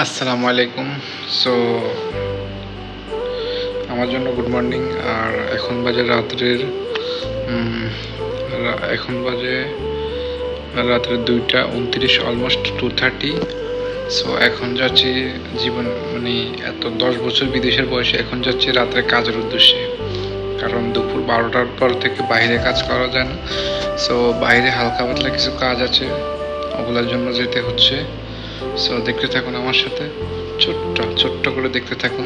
আসসালামু আলাইকুম। সো আমার জন্য গুড মর্নিং। আর এখন বাজে রাত্রের এখন বাজে রাত্রের 2টা 29, অলমোস্ট 2:30। সো এখন যাচ্ছি জীবন মানে এত 10 বছর বিদেশের বয়সে এখন যাচ্ছি রাত্রে কাজের উদ্দেশ্যে, কারণ দুপুর 12টার পর থেকে বাইরে কাজ করা যায় না। সো বাইরে হালকা পাতলা কিছু কাজ আছে, ওগুলোর জন্য যেতে হচ্ছে। সো দেখতে থাকুন আমার সাথে, ছোট্ট ছোট্ট করে দেখতে থাকুন।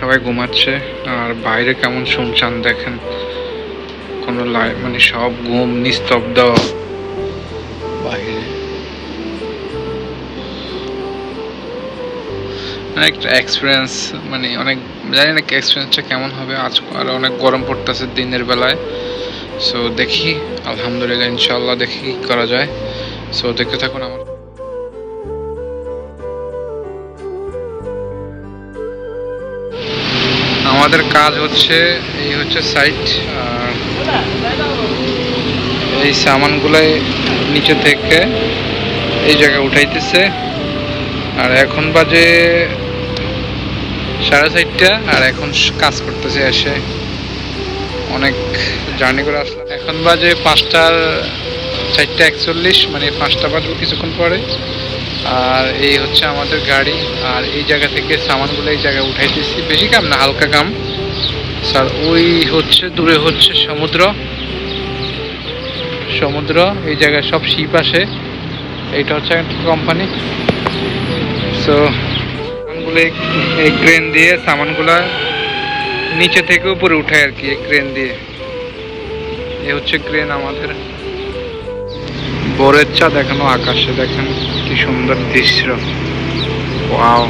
সবাই ঘুমাচ্ছে আর বাইরে কেমন শুনশান দেখেন, কোনো মানে সব ঘুম, নিস্তব্ধ বাইরে। একটা এক্সপিরিয়েন্স, মানে অনেক জানি না এক্সপিরিয়েন্সটা কেমন হবে। আজ আর অনেক গরম পড়তেছে দিনের বেলায়। সো দেখি, আলহামদুলিল্লাহ ইনশাআল্লাহ দেখি কি করা যায়। সো দেখতে থাকুন আমার। আমাদের কাজ হচ্ছে এই হচ্ছে সাইট, আর এই সামানগুলাই নিচে থেকে এই জায়গায় উঠাইতেছে। আর এখন বাজে 4:30, আর এখন কাজ করতেছে এসে। অনেক জার্নি করে আসলাম। এখন বাজে 4:41, মানে 5টা বাজবে কিছুক্ষণ পরে। আর এই হচ্ছে আমাদের গাড়ি, আর এই জায়গা থেকে সামানগুলো এই জায়গায় উঠাইতেছি। বেশি কাম না, হালকা কাম স্যার। ওই হচ্ছে দূরে হচ্ছে সমুদ্র, এই জায়গায় সব শিপ আসে। এইটা হচ্ছে একটা কোম্পানি। সো সামানগুলো এই ক্রেন দিয়ে সামানগুলা নিচে থেকে উপরে উঠায় আর কি, এই ক্রেন দিয়ে। এ হচ্ছে ক্রেন আমাদের। ভোরের চাঁদ এখনো আকাশে, দেখেন কি সুন্দর দৃশ্য। ওয়াও।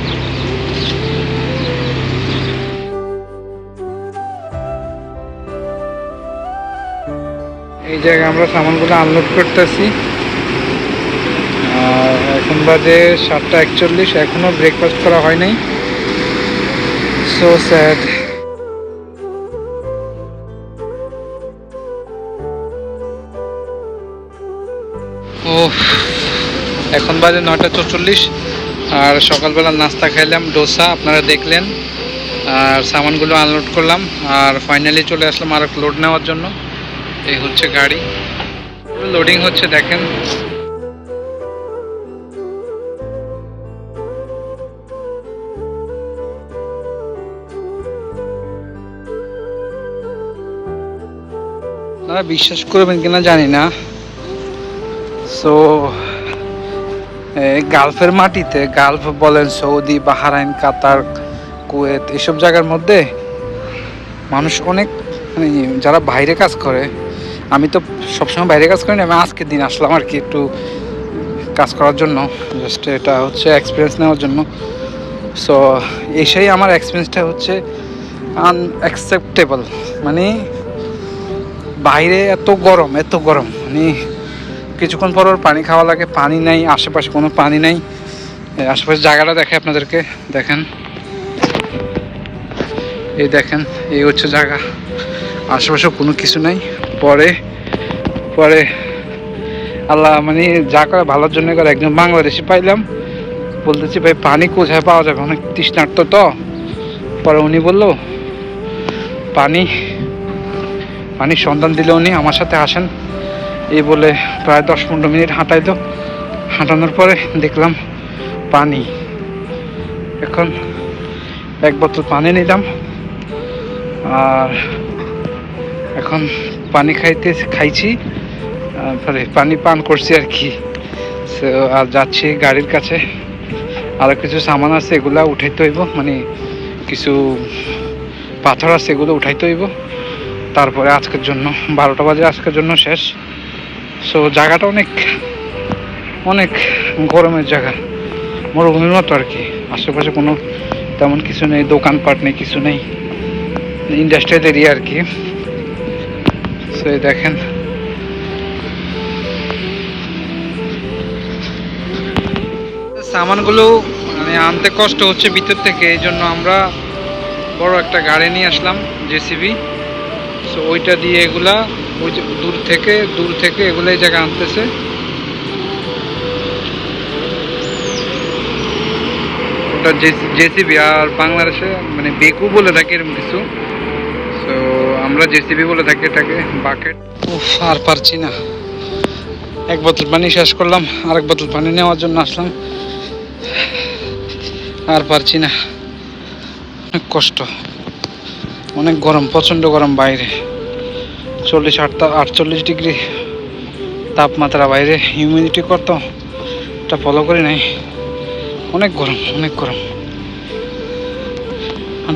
এই জায়গায় আমরা সামানগুলো আনলোড করতেছি। এখন বাজে 7:41, এখনো ব্রেকফাস্ট করা হয় নাই। So sad. ও, এখন বাজে 9:44, আর সকালবেলা নাস্তা খাইলাম ডোসা, আপনারা দেখলেন। আর সামানগুলো আনলোড করলাম, আর ফাইনালি চলে আসলাম আর লোড নেওয়ার জন্য। এই হচ্ছে গাড়ি, লোডিং হচ্ছে দেখেন। আপনারা বিশ্বাস করবেন কিনা জানি না, সো গালফের মাটিতে, গালফ বলেন, সৌদি, বাহরাইন, কাতার, কুয়েত, এসব জায়গার মধ্যে মানুষ অনেক, মানে যারা বাইরে কাজ করে, আমি তো সবসময় বাইরে কাজ করি না, আমি আজকের দিন আসলাম আর কি একটু কাজ করার জন্য, জাস্ট এটা হচ্ছে এক্সপিরিয়েন্স নেওয়ার জন্য। সো এসেই আমার এক্সপিরিয়েন্সটা হচ্ছে আনঅ্যাকসেপ্টেবল। মানে বাইরে এত গরম মানে কিছুক্ষণ পর পানি খাওয়া লাগে, পানি নাই আশেপাশে, কোনো পানি নাই। আশেপাশে জায়গাটা দেখে আপনাদেরকে, দেখেন, এই দেখেন, এই হচ্ছে জায়গা, আশেপাশে কোনো কিছু নাই। পরে পরে আল্লাহ মানে যা করে ভালোর জন্য করে, একজন বাংলাদেশি পাইলাম, বলতেছি ভাই পানি কোথায় পাওয়া যাবে, অনেক তৃষ্ণার্ত তো। পরে উনি বললো পানির সন্ধান দিলে উনি আমার সাথে আসেন, এই বলে প্রায় 10-15 মিনিট হাঁটাইতো। হাঁটানোর পরে দেখলাম পানি। এখন এক বোতল পানি নিলাম, আর এখন পানি খাইছি, পানি পান করছি আর কি। আর যাচ্ছি গাড়ির কাছে, আরও কিছু সামান আছে, এগুলা উঠাইতে হইব, মানে কিছু পাথর আছে, এগুলো উঠাইতে হইব। তারপরে আজকের জন্য 12টা বাজে, আজকের জন্য শেষ। সো জায়গাটা অনেক অনেক গরমের জায়গা, মরুভূমির মতো আর কি। আশেপাশে কোনো তেমন কিছু নেই, দোকানপাট নেই, কিছু নেই, ইন্ডাস্ট্রিয়াল এরিয়া আর কি। সো দেখেন, সামানগুলো মানে আনতে কষ্ট হচ্ছে ভিতর থেকে, এই জন্য আমরা বড় একটা গাড়ি নিয়ে আসলাম, জেসিবি। সো সো ওইটা দিয়ে এগুলা ওই যে দূর থেকে এগুলো এই জায়গায় আনতেছে। ওটা জেসিবি, আর বাংলাদেশে মানে বেকু বলে থাকে এরকম কিছু। তো আমরা জেসিবি বলে থাকি এটাকে, বাকেট। উফ, আর পারছি না। এক বোতল পানি শেষ করলাম, আরেক বোতল পানি নেওয়ার জন্য আসলাম। আর পারছি না, অনেক কষ্ট, অনেক গরম, প্রচণ্ড গরম বাইরে। 48 ডিগ্রি তাপমাত্রা বাইরে। হিউমিডিটি কত এটা ফলো করি নাই। অনেক গরম, অনেক গরম।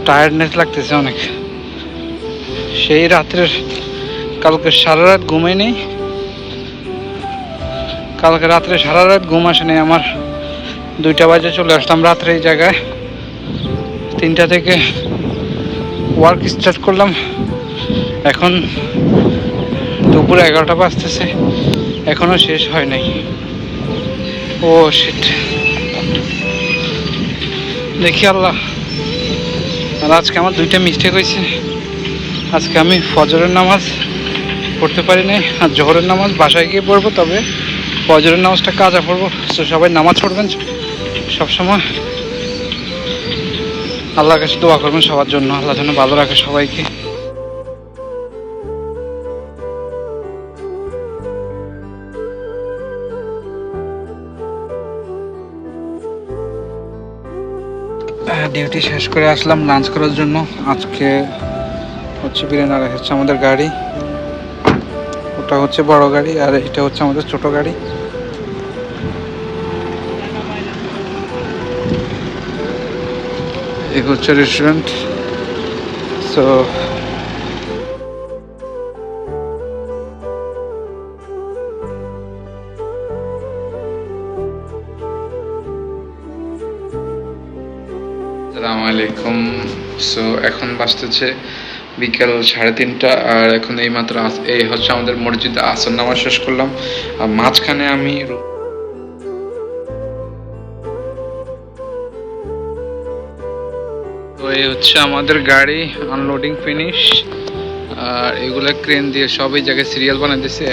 টায়ার্ডনেস লাগতেছে অনেক। সেই রাত্রের কালকে সারা রাত ঘুমাই নেই। কালকে রাত্রে সারা রাত ঘুম আসেনি আমার। 2টা বাজে চলে আসলাম রাত্রে এই জায়গায়। 3টা থেকে ওয়ার্ক স্টার্ট করলাম। এখন দুপুর 11টা বাজতেছে, এখনো শেষ হয় নাই। ও শিট, দেখি আল্লাহ। আর আজকে আমার 2টা মিস্টেক হয়েছে। আজকে আমি ফজরের নামাজ পড়তে পারি নাই, আর জোহরের নামাজ বাসায় গিয়ে পড়বো। তবে ফজরের নামাজটা কাজা পড়বো। তো সবাই নামাজ পড়বেন সবসময়। আল্লাহর কাছে দোয়া করবেন সবার জন্য, আল্লাহ যেন ভালো রাখে সবাইকে। ডিউটি শেষ করে আসলাম লাঞ্চ করার জন্য। আজকে হচ্ছে বিরিয়ানি, আর হচ্ছে আমাদের গাড়ি। ওটা হচ্ছে বড় গাড়ি, আর এটা হচ্ছে আমাদের ছোট গাড়ি। এই হচ্ছে রেস্টুরেন্ট। সো আসসালামু আলাইকুম। সো এখন বাজতেছে বিকেল 3:30, আর এখন এইমাত্র এই হচ্ছে আমাদের মসজিদে আসর নামাজ শেষ করলাম। আর মাঝখানে আমি তো এই হচ্ছে আমাদের গাড়ি আনলোডিং ফিনিশ। আর এগুলা ক্রেন দিয়ে সব এই জায়গায় সিরিয়াল বানিয়ে দিচ্ছে।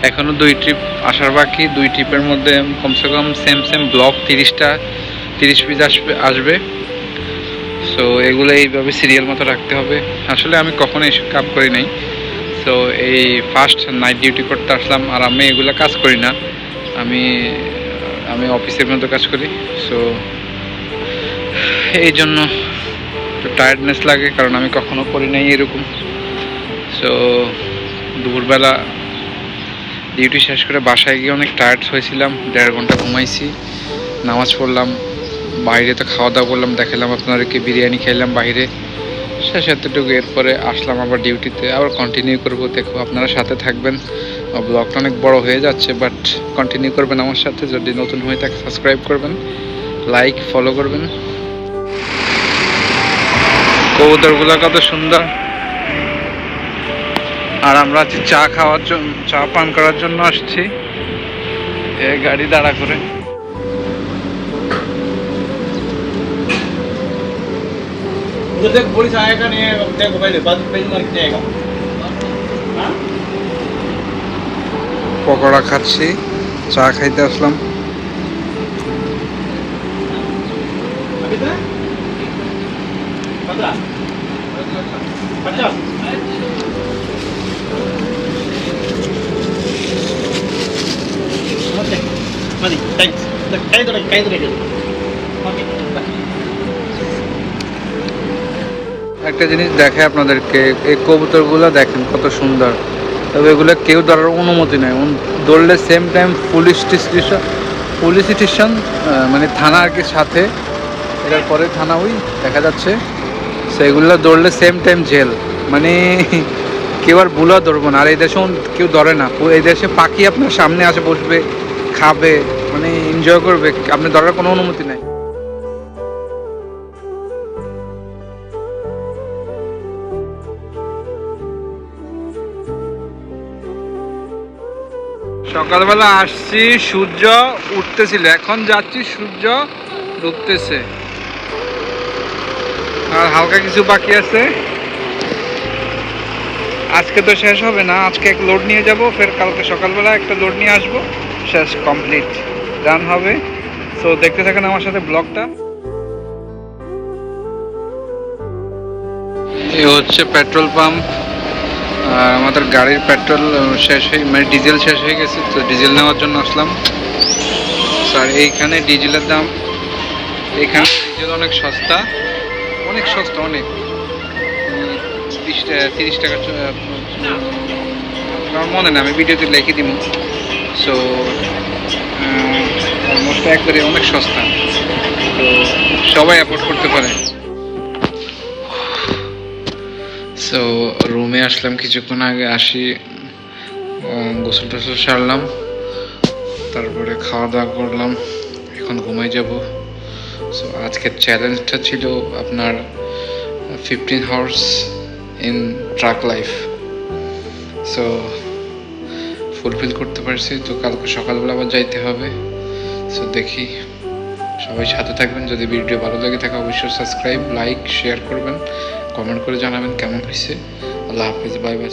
এখনো 2 ট্রিপ আসার বাকি। 2 ট্রিপের মধ্যে কমসে কম সেম ব্লক 30 পিস আসবে। সো এগুলো এইভাবে সিরিয়াল মতো রাখতে হবে। আসলে আমি কখনো এইসব কাজ করি নাই। সো এই ফার্স্ট নাইট ডিউটি করতে আসলাম। আর আমি এগুলো কাজ করি না, আমি অফিসের মতো কাজ করি। সো এই জন্য একটু টায়ার্ডনেস লাগে, কারণ আমি কখনো করি নাই এরকম। সো দুপুরবেলা ডিউটি শেষ করে বাসায় গিয়ে অনেক টায়ার্ড হয়েছিলাম। 1.5 ঘন্টা ঘুমাইছি, নামাজ পড়লাম, বাইরে তো খাওয়া দাওয়া করলাম, দেখালাম আপনাদেরকে, বিরিয়ানি খাইলাম বাইরে। শেষ এতটুকু। এরপরে আসলাম আবার ডিউটিতে, আবার কন্টিনিউ করবো। দেখো আপনারা সাথে থাকবেন। ব্লগটা অনেক বড় হয়ে যাচ্ছে, বাট কন্টিনিউ করবেন আমার সাথে। যদি নতুন হয়ে থাকে সাবস্ক্রাইব করবেন, লাইক ফলো করবেন। কবুতরগুলো কত সুন্দর। আর আমরা আছি চা খাওয়ার জন্য, চা পান করার জন্য আসছি এই গাড়ি দাঁড়া করে। পকোড়া খাচ্ছি, চা খাইতে আসলাম। একটা জিনিস দেখে আপনাদেরকে, এই কবুতরগুলো দেখেন কত সুন্দর। তবে এগুলো কেউ ধরার অনুমতি নেই। ধরলে সেম টাইম পুলিশ স্টেশন মানে থানা আর কি সাথে, এটার পরে থানা ওই দেখা যাচ্ছে। সেগুলো ধরলে সেম টাইম জেল। মানে কেউ আর বুলা ধরবো না। আর এই দেশে কেউ ধরে না। এই দেশে পাখি আপনার সামনে আসে বসবে, খাবে, মানে এনজয় করবে, আপনি ধরার কোনো অনুমতি নেই। সকালবেলা আসছি, সূর্য উঠতেছিল, এখন যাচ্ছি সূর্য ডুবতেছে। আর হালকা কিছু বাকি আছে, আজকে তো শেষ হবে না। আজকে এক লোড নিয়ে যাব, ফের কালকে সকালবেলা একটা লোড নিয়ে আসবো, শেষ কমপ্লিট রান হবে। সো দেখতে থাকেন আমার সাথে ব্লগটা। এই হচ্ছে পেট্রোল পাম্প। আমাদের গাড়ির পেট্রোল শেষ হয়ে মানে ডিজেল শেষ হয়ে গেছে, তো ডিজেল নেওয়ার জন্য আসলাম। আর এইখানে ডিজেলের দাম, এইখানে ডিজেল অনেক সস্তা, অনেক সস্তা, অনেক 30 টাকা আমার মনে না, আমি ভিডিওতে লিখে দিব। সো অলমোস্ট একবারে অনেক সস্তা, তো সবাই অ্যাফোর্ড করতে পারে। সো রুমে আসলাম কিছুক্ষণ আগে, গোসল টোসল সারলাম, তারপরে খাওয়া দাওয়া করলাম, এখন ঘুমাই যাব। সো আজকের চ্যালেঞ্জটা ছিল আপনার 15 horse in truck life. So fulfil করতে পারছি, তো কালকে সকালবেলা আবার যাইতে হবে। সো দেখি, সবাই সাথে থাকবেন। যদি ভিডিও ভালো লাগে থাকে অবশ্যই সাবস্ক্রাইব, লাইক, শেয়ার করবেন, কমেন্ট করে জানাবেন কেমন হয়েছে। আল্লাহ হাফিজ, বাই বাই।